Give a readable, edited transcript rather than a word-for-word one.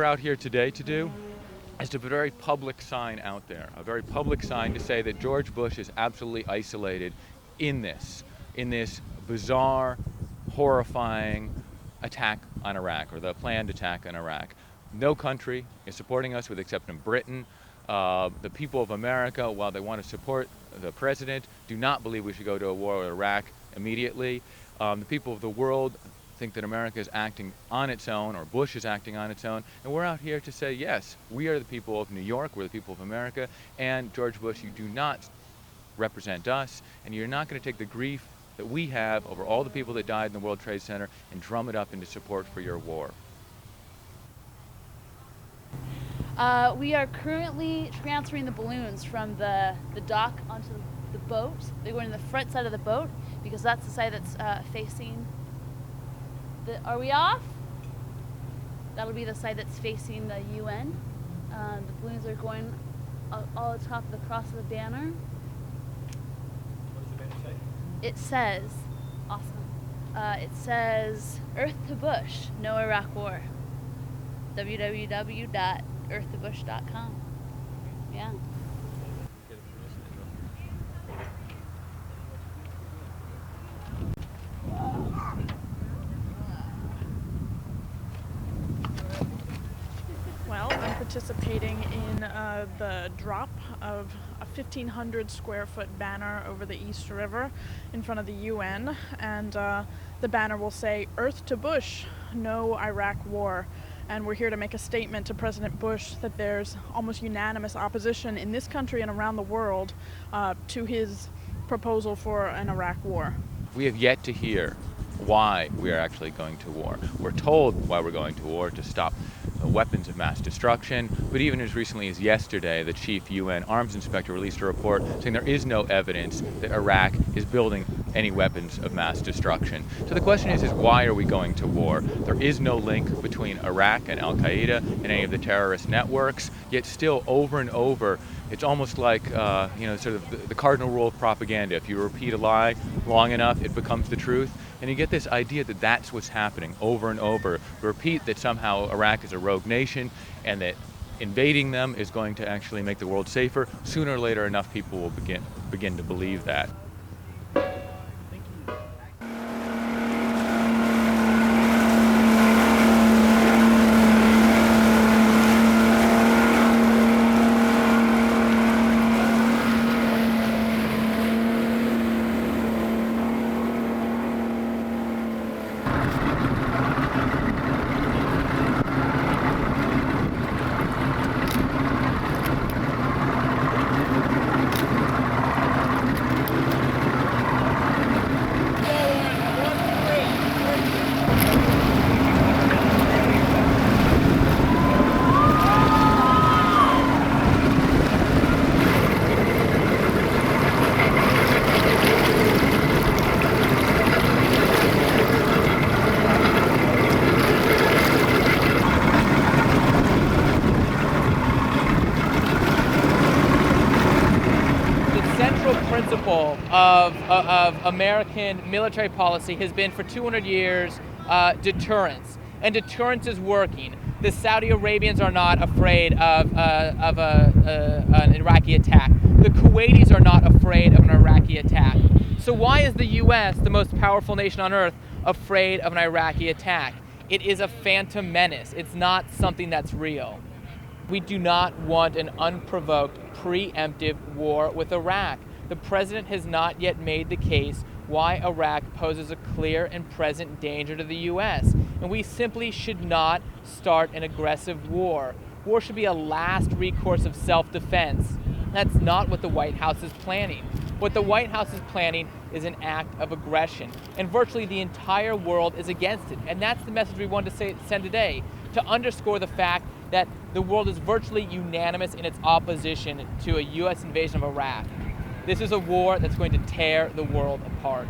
out here today to do is to put a very public sign out there, a very public sign to say that George Bush is absolutely isolated in this bizarre, horrifying attack on Iraq, or the planned attack on Iraq. No country is supporting us with exception of Britain. The people of America, while they want to support the president, do not believe we should go to a war with Iraq immediately. The people of the world think that America is acting on its own, or Bush is acting on its own, and we're out here to say, yes, we are the people of New York, we're the people of America, and George Bush, you do not represent us, and you're not going to take the grief that we have over all the people that died in the World Trade Center and drum it up into support for your war. We are currently transferring the balloons from the dock onto the boat. They're going to the front side of the boat because that's the side that's facing are we off? That'll be the side that's facing the UN. The balloons are going all at the top of the cross of the banner. What does the banner say? It says, awesome. It says, Earth to Bush, no Iraq war. www.earthtobush.com. Yeah. Well, I'm participating in the drop of a 1,500 square foot banner over the East River in front of the UN, and the banner will say, Earth to Bush, no Iraq war. And we're here to make a statement to President Bush that there's almost unanimous opposition in this country and around the world to his proposal for an Iraq war. We have yet to hear why we are actually going to war. We're told why we're going to war, to stop weapons of mass destruction, but even as recently as yesterday, the chief UN arms inspector released a report saying there is no evidence that Iraq is building any weapons of mass destruction. So the question is why are we going to war? There is no link between Iraq and Al-Qaeda and any of the terrorist networks, yet still over and over, it's almost like, sort of the cardinal rule of propaganda. If you repeat a lie long enough, it becomes the truth. And you get this idea that that's what's happening over and over. Repeat that somehow Iraq is a rogue nation and that invading them is going to actually make the world safer. Sooner or later, enough people will begin to believe that. Principle of American military policy has been for 200 years deterrence, and deterrence is working. The Saudi Arabians are not afraid of an Iraqi attack. The Kuwaitis are not afraid of an Iraqi attack. So why is the U.S., the most powerful nation on earth, afraid of an Iraqi attack? It is a phantom menace. It's not something that's real. We do not want an unprovoked, preemptive war with Iraq. The president has not yet made the case why Iraq poses a clear and present danger to the U.S., and we simply should not start an aggressive war. War should be a last recourse of self-defense. That's not what the White House is planning. What the White House is planning is an act of aggression, and virtually the entire world is against it. And that's the message we want to send today, to underscore the fact that the world is virtually unanimous in its opposition to a U.S. invasion of Iraq. This is a war that's going to tear the world apart.